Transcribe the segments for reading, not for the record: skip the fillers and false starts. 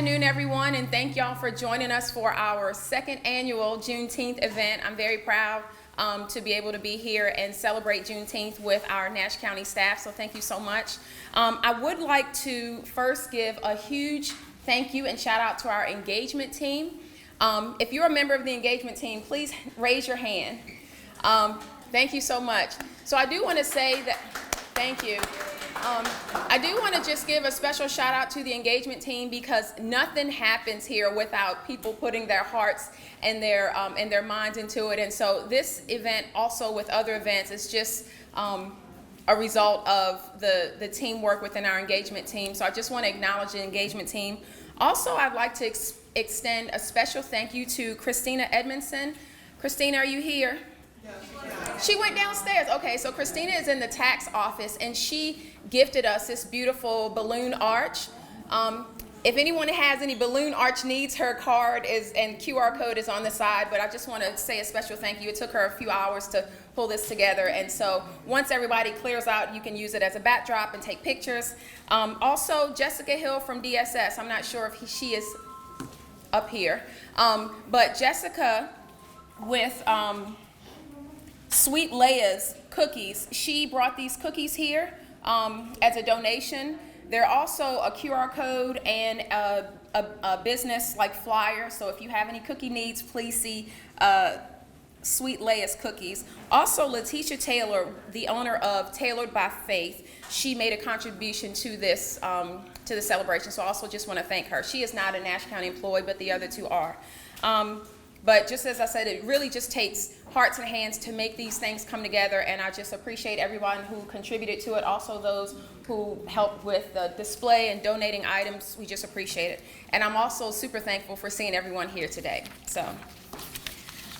afternoon, everyone, and thank y'all for joining us for our second annual Juneteenth event. I'm very proud to be able to be here and celebrate Juneteenth with our Nash County staff, so thank you so much. I would like to first give a huge thank you and shout out to our engagement team. If you're a member of the engagement team, please raise your hand. Thank you so much. So I do want to say that, thank you. I do want to just give a special shout out to the engagement team because nothing happens here without people putting their hearts and their minds into it. And so this event, also with other events, is just a result of the teamwork within our engagement team. So I just want to acknowledge the engagement team. Also, I'd like to extend a special thank you to Christina Edmondson. Christina, are you here? She went downstairs. Okay, so Christina is in the tax office, and she gifted us this beautiful balloon arch. If anyone has any balloon arch needs, her card and QR code is on the side, but I just want to say a special thank you. It took her a few hours to pull this together, and so once everybody clears out, you can use it as a backdrop and take pictures. Also, Jessica Hill from DSS. I'm not sure if she is up here, but Jessica with Sweet Leia's cookies. She brought these cookies here as a donation. They're also a QR code and a business like flyer. So if you have any cookie needs, please see Sweet Leia's cookies. Also, Letitia Taylor, the owner of Tailored by Faith, she made a contribution to this to the celebration. So I also just want to thank her. She is not a Nash County employee, but the other two are. But just as I said, it really just takes hearts and hands to make these things come together, and I just appreciate everyone who contributed to it, also those who helped with the display and donating items. We just appreciate it. And I'm also super thankful for seeing everyone here today. So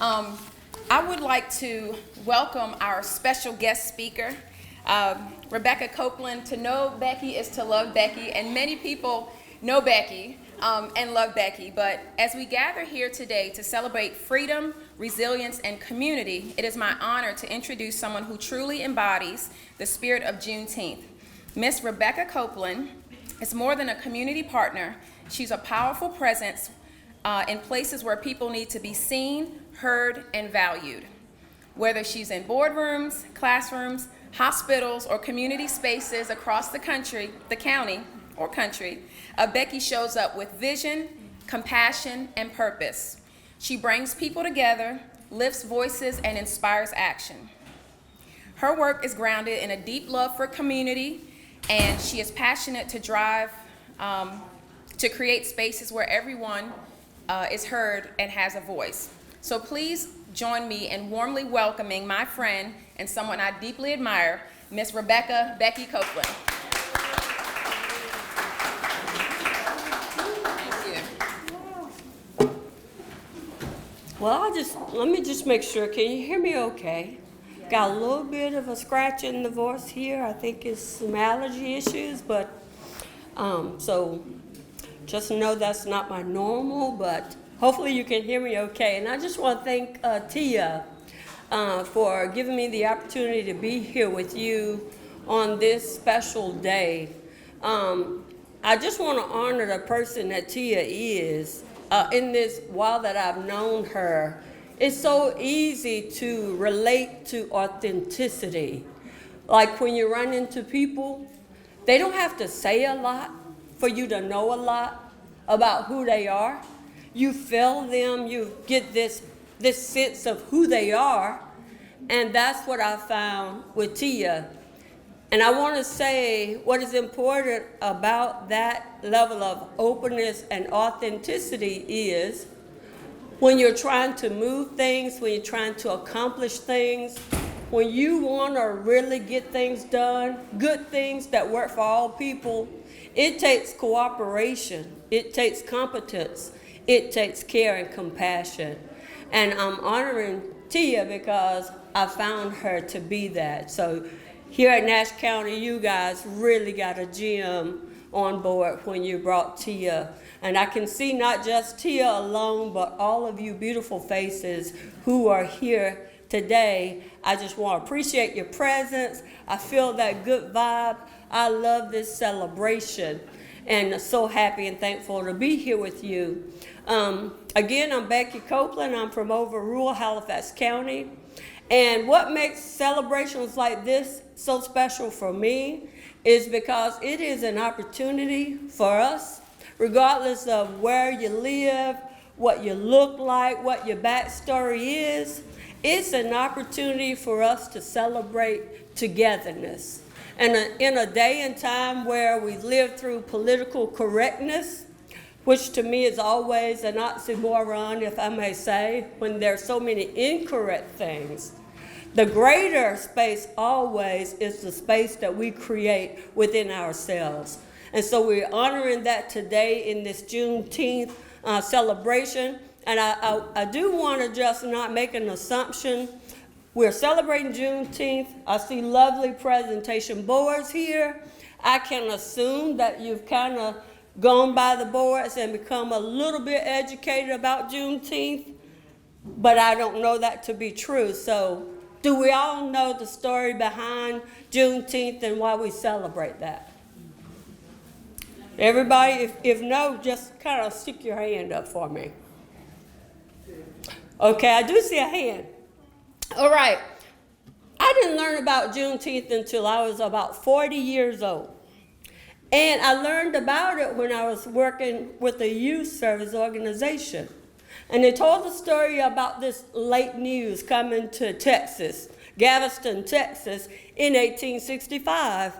I would like to welcome our special guest speaker, Rebecca Copeland. To know Becky is to love Becky, and many people know Becky and love Becky. But as we gather here today to celebrate freedom, resilience, and community, it is my honor to introduce someone who truly embodies the spirit of Juneteenth. Miss Rebecca Copeland is more than a community partner. She's a powerful presence in places where people need to be seen, heard, and valued. Whether she's in boardrooms, classrooms, hospitals, or community spaces across the country, the county, or country, Becky shows up with vision, compassion, and purpose. She brings people together, lifts voices, and inspires action. Her work is grounded in a deep love for community, and she is passionate to drive, to create spaces where everyone is heard and has a voice. So please join me in warmly welcoming my friend and someone I deeply admire, Miss Rebecca "Becky" Copeland. Well, let me just make sure. Can you hear me okay? Yeah. Got a little bit of a scratch in the voice here. I think it's some allergy issues, but so just know that's not my normal, but hopefully you can hear me okay. And I just want to thank Tia for giving me the opportunity to be here with you on this special day. I just want to honor the person that Tia is. In this while that I've known her, it's so easy to relate to authenticity. Like when you run into people, they don't have to say a lot for you to know a lot about who they are. You feel them, you get this sense of who they are, and that's what I found with Tia. And I want to say what is important about that level of openness and authenticity is when you're trying to move things, when you're trying to accomplish things, when you want to really get things done, good things that work for all people, it takes cooperation, it takes competence, it takes care and compassion. And I'm honoring Tia because I found her to be that. So here at Nash County, you guys really got a gem on board when you brought Tia. And I can see not just Tia alone, but all of you beautiful faces who are here today. I just want to appreciate your presence. I feel that good vibe. I love this celebration. and so happy and thankful to be here with you. Again, I'm Becky Copeland. I'm from over rural Halifax County. And what makes celebrations like this so special for me is because it is an opportunity for us, regardless of where you live, what you look like, what your backstory is. It's an opportunity for us to celebrate togetherness. And in a day and time where we live through political correctness, which to me is always an oxymoron, if I may say, when there's so many incorrect things, the greater space always is the space that we create within ourselves. And so we're honoring that today in this Juneteenth celebration. And I do want to just not make an assumption. We're celebrating Juneteenth. I see lovely presentation boards here. I can assume that you've kind of gone by the boards and become a little bit educated about Juneteenth, but I don't know that to be true. So do we all know the story behind Juneteenth and why we celebrate that? Everybody, if no, just kind of stick your hand up for me. Okay, I do see a hand. All right. I didn't learn about Juneteenth until I was about 40 years old. And I learned about it when I was working with a youth service organization. And they told the story about this late news coming to Texas, Galveston, Texas, in 1865.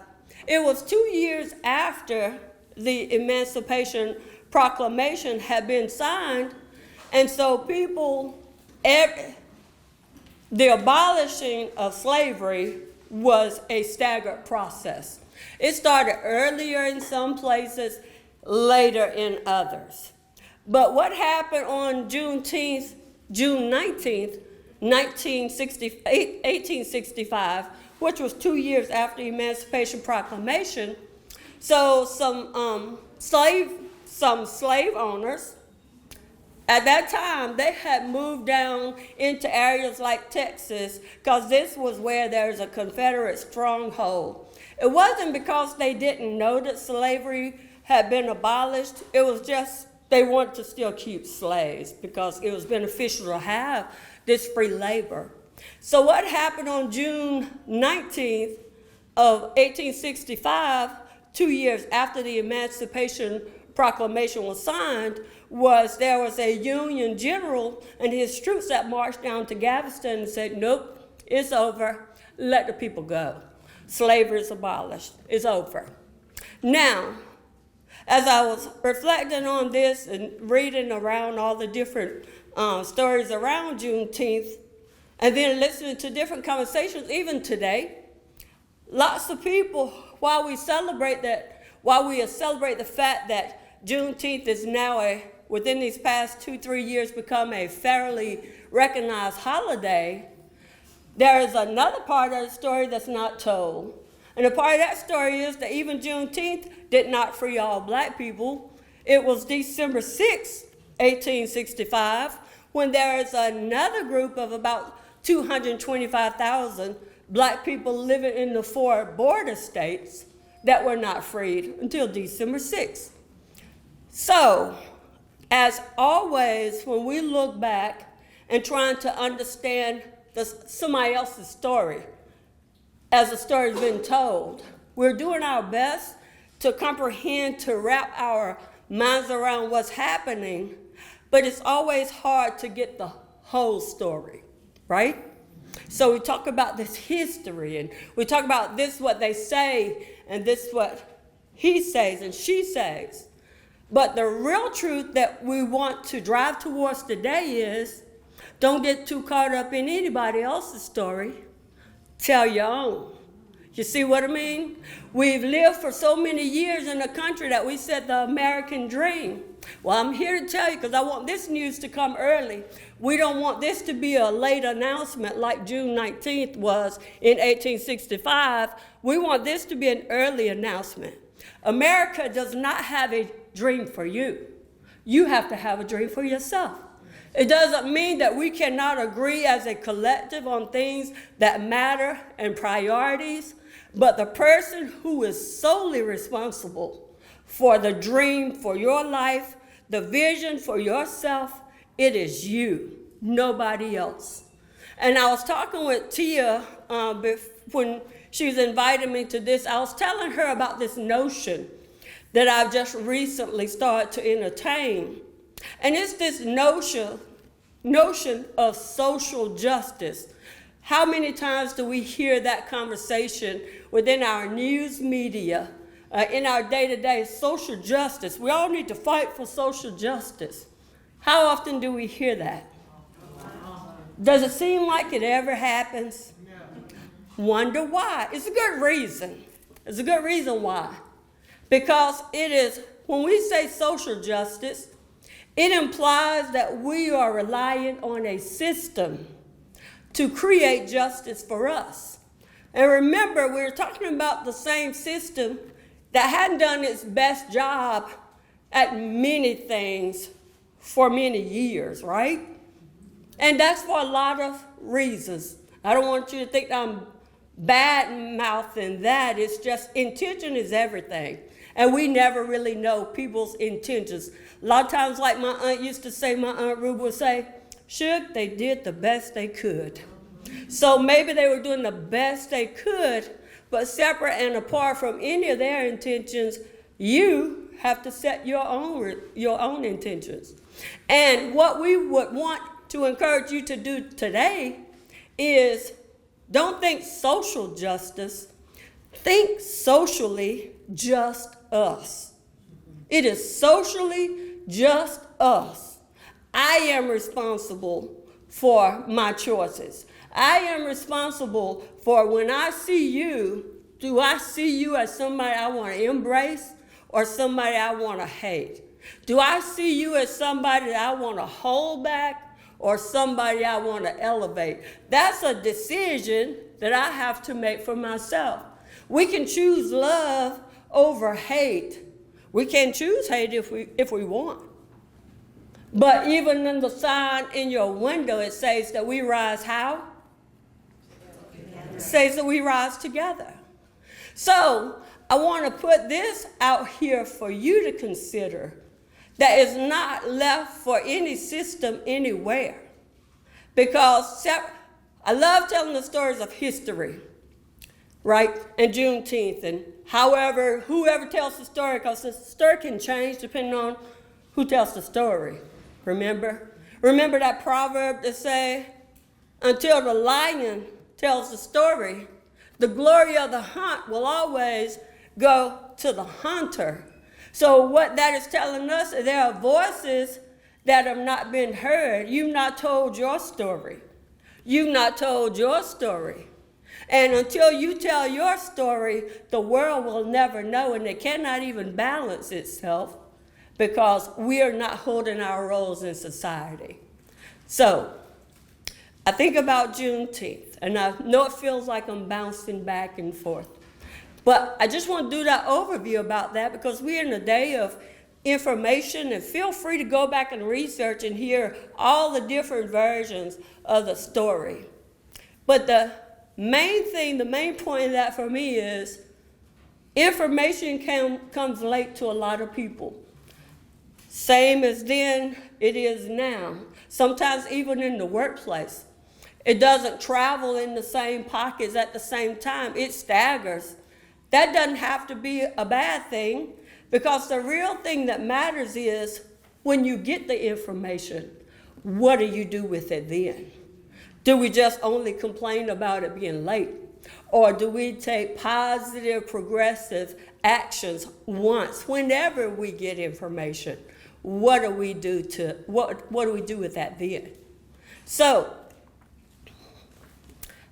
It was 2 years after the Emancipation Proclamation had been signed. And so the abolishing of slavery was a staggered process. It started earlier in some places, later in others. But what happened on June 19th, 1865, which was 2 years after the Emancipation Proclamation, so some slave owners, at that time, they had moved down into areas like Texas because this was where there's a Confederate stronghold. It wasn't because they didn't know that slavery had been abolished. It was just they wanted to still keep slaves because it was beneficial to have this free labor. So what happened on June 19th of 1865, 2 years after the Emancipation Proclamation was signed, was there was a Union general and his troops that marched down to Galveston and said, nope, it's over, let the people go. Slavery is abolished, it's over. Now, as I was reflecting on this and reading around all the different stories around Juneteenth, and then listening to different conversations, even today, lots of people, while we celebrate the fact that Juneteenth is now within these past 2-3 years, become a fairly recognized holiday, there is another part of the story that's not told. And a part of that story is that even Juneteenth did not free all black people. It was December 6, 1865, when there is another group of about 225,000 black people living in the 4 border states that were not freed until December 6th. So, as always, when we look back and trying to understand somebody else's story, as the story's been told, we're doing our best to comprehend, to wrap our minds around what's happening, but it's always hard to get the whole story, right? So we talk about this history, and we talk about this what they say, and this what he says and she says. But the real truth that we want to drive towards today is, don't get too caught up in anybody else's story. Tell your own. You see what I mean? We've lived for so many years in a country that we said the American dream. Well, I'm here to tell you, because I want this news to come early. We don't want this to be a late announcement like June 19th was in 1865. We want this to be an early announcement. America does not have a dream for you. You have to have a dream for yourself. It doesn't mean that we cannot agree as a collective on things that matter and priorities, but the person who is solely responsible for the dream for your life, the vision for yourself, it is you, nobody else. And I was talking with Tia when she was inviting me to this. I was telling her about this notion that I've just recently started to entertain. And it's this notion of social justice. How many times do we hear that conversation within our news media, in our day-to-day? Social justice. We all need to fight for social justice. How often do we hear that? Does it seem like it ever happens? Wonder why. It's a good reason. It's a good reason why. Because it is, when we say social justice, it implies that we are relying on a system to create justice for us. And remember, we're talking about the same system that hadn't done its best job at many things for many years, right? And that's for a lot of reasons. I don't want you to think that I'm bad-mouthing that. It's just intention is everything. And we never really know people's intentions. A lot of times, like my aunt used to say, my Aunt Ruby would say, "Shook, they did the best they could." So maybe they were doing the best they could, but separate and apart from any of their intentions, you have to set your own intentions. And what we would want to encourage you to do today is don't think social justice, think socially just us. It is socially just us. I am responsible for my choices. I am responsible for when I see you, do I see you as somebody I want to embrace or somebody I want to hate? Do I see you as somebody that I want to hold back or somebody I want to elevate? That's a decision that I have to make for myself. We can choose love over hate. We can choose hate if we want. But even in the sign in your window, it says that we rise how? It says that we rise together. So I want to put this out here for you to consider that is not left for any system anywhere. Because I love telling the stories of history, right? And Juneteenth, and whoever tells the story, because the story can change depending on who tells the story. Remember that proverb that say, until the lion tells the story, the glory of the hunt will always go to the hunter. So what that is telling us is there are voices that have not been heard. You've not told your story. You've not told your story. And until you tell your story, the world will never know, and it cannot even balance itself because we are not holding our roles in society. So I think about Juneteenth, and I know it feels like I'm bouncing back and forth. But I just want to do that overview about that because we're in a day of information, and feel free to go back and research and hear all the different versions of the story. But the main point of that for me is information comes late to a lot of people. Same as then, it is now. Sometimes even in the workplace. It doesn't travel in the same pockets at the same time. It staggers. That doesn't have to be a bad thing, because the real thing that matters is when you get the information, what do you do with it then? Do we just only complain about it being late? Or do we take positive, progressive actions whenever we get information? What do we do with that then? So,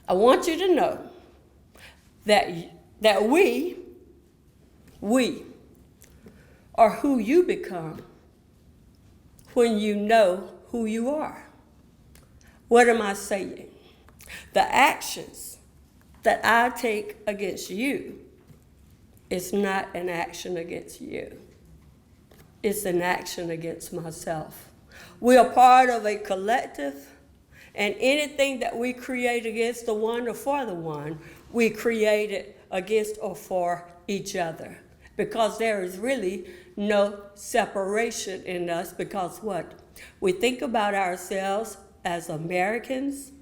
I want you to know that we are who you become when you know who you are. What am I saying? The actions that I take against you is not an action against you. It's an action against myself. We are part of a collective, and anything that we create against the one or for the one, we create it against or for each other. because there is really no separation in us, because what? We think about ourselves as Americans.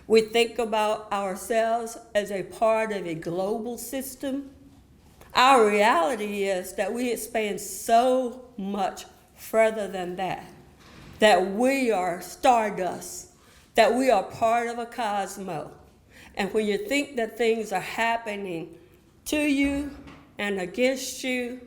We think about ourselves as a part of a global system. Our reality is that we expand so much further than that, that we are stardust, that we are part of a cosmos. And when you think that things are happening to you and against you,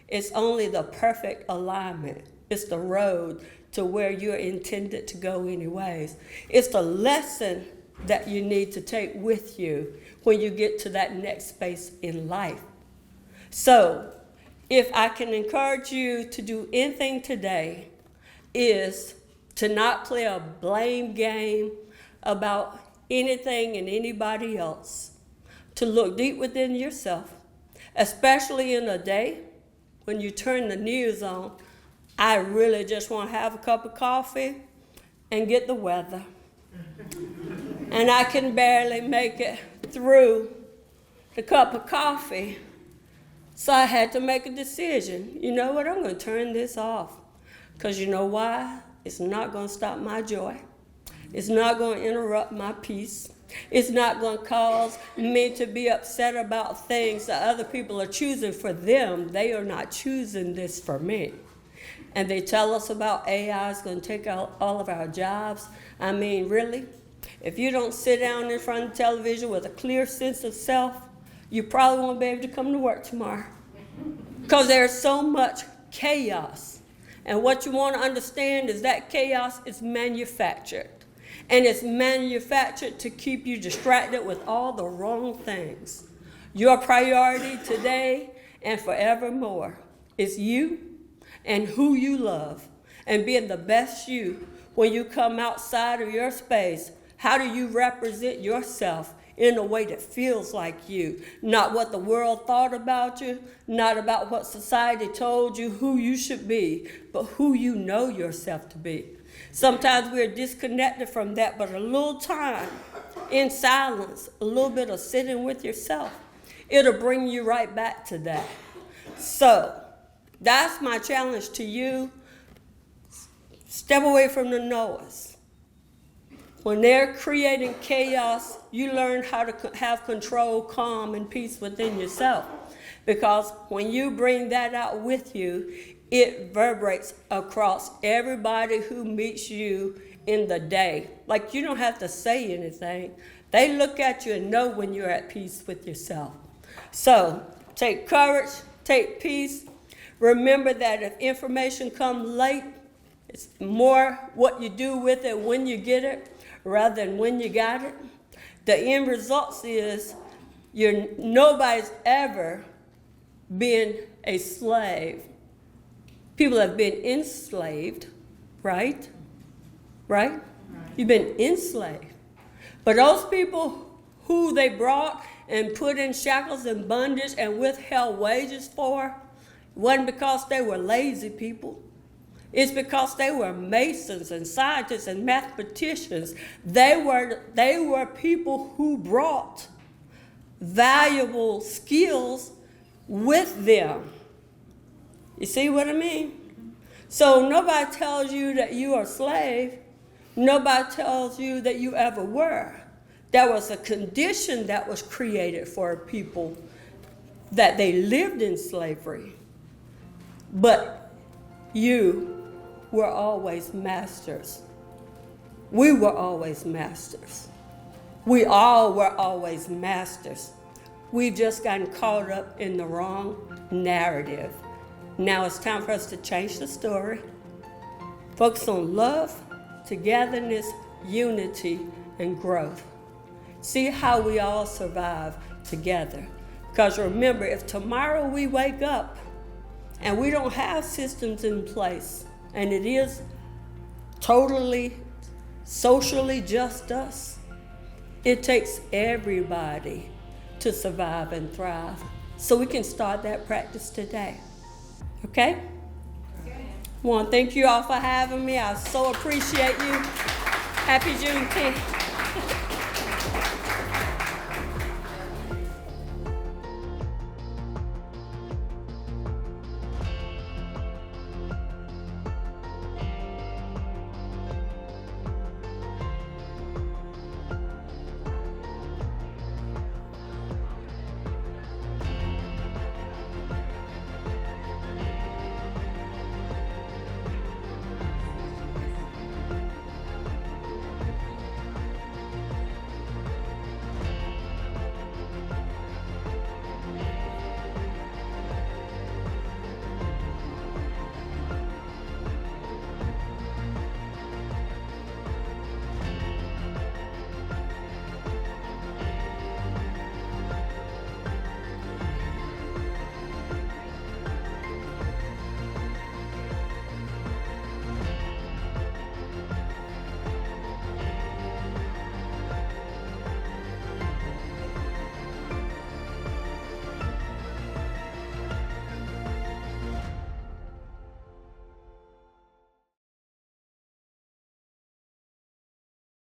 it's only the perfect alignment. It's the road to where you're intended to go anyways. It's the lesson that you need to take with you when you get to that next space in life. So, if I can encourage you to do anything today, is to not play a blame game about anything and anybody else, to look deep within yourself, especially in a day when you turn the news on. I really just want to have a cup of coffee and get the weather. And I can barely make it through the cup of coffee. So I had to make a decision. You know what? I'm going to turn this off. Because you know why? It's not going to stop my joy. It's not going to interrupt my peace. It's not going to cause me to be upset about things that other people are choosing for them. They are not choosing this for me. And they tell us about AI is going to take out all of our jobs. I mean, really? If you don't sit down in front of the television with a clear sense of self, you probably won't be able to come to work tomorrow. Because there's so much chaos. And what you want to understand is that chaos is manufactured. And it's manufactured to keep you distracted with all the wrong things. Your priority today and forevermore is you and who you love, and being the best you. When you come outside of your space, how do you represent yourself in a way that feels like you? Not what the world thought about you, not about what society told you who you should be, but who you know yourself to be. Sometimes we're disconnected from that, but a little time in silence, a little bit of sitting with yourself, it'll bring you right back to that. So that's my challenge to you. Step away from the noise. When they're creating chaos, you learn how to have control, calm, and peace within yourself. Because when you bring that out with you, it reverberates across everybody who meets you in the day. Like, you don't have to say anything. They look at you and know when you're at peace with yourself. So take courage, take peace. Remember that if information comes late, it's more what you do with it when you get it rather than when you got it. The end result is nobody's ever been a slave. People have been enslaved, right? Right? You've been enslaved. But those people who they brought and put in shackles and bondage and withheld wages for, wasn't because they were lazy people. It's because they were masons and scientists and mathematicians. They were people who brought valuable skills with them. You see what I mean? So nobody tells you that you are a slave. Nobody tells you that you ever were. There was a condition that was created for people that they lived in slavery. But you were always masters. We were always masters. We all were always masters. We've just gotten caught up in the wrong narrative. Now it's time for us to change the story. Focus on love, togetherness, unity, and growth. See how we all survive together. Because remember, if tomorrow we wake up and we don't have systems in place, and it is totally socially just us, it takes everybody to survive and thrive. So we can start that practice today. Okay? I want to thank you all for having me. I so appreciate you. Happy Juneteenth.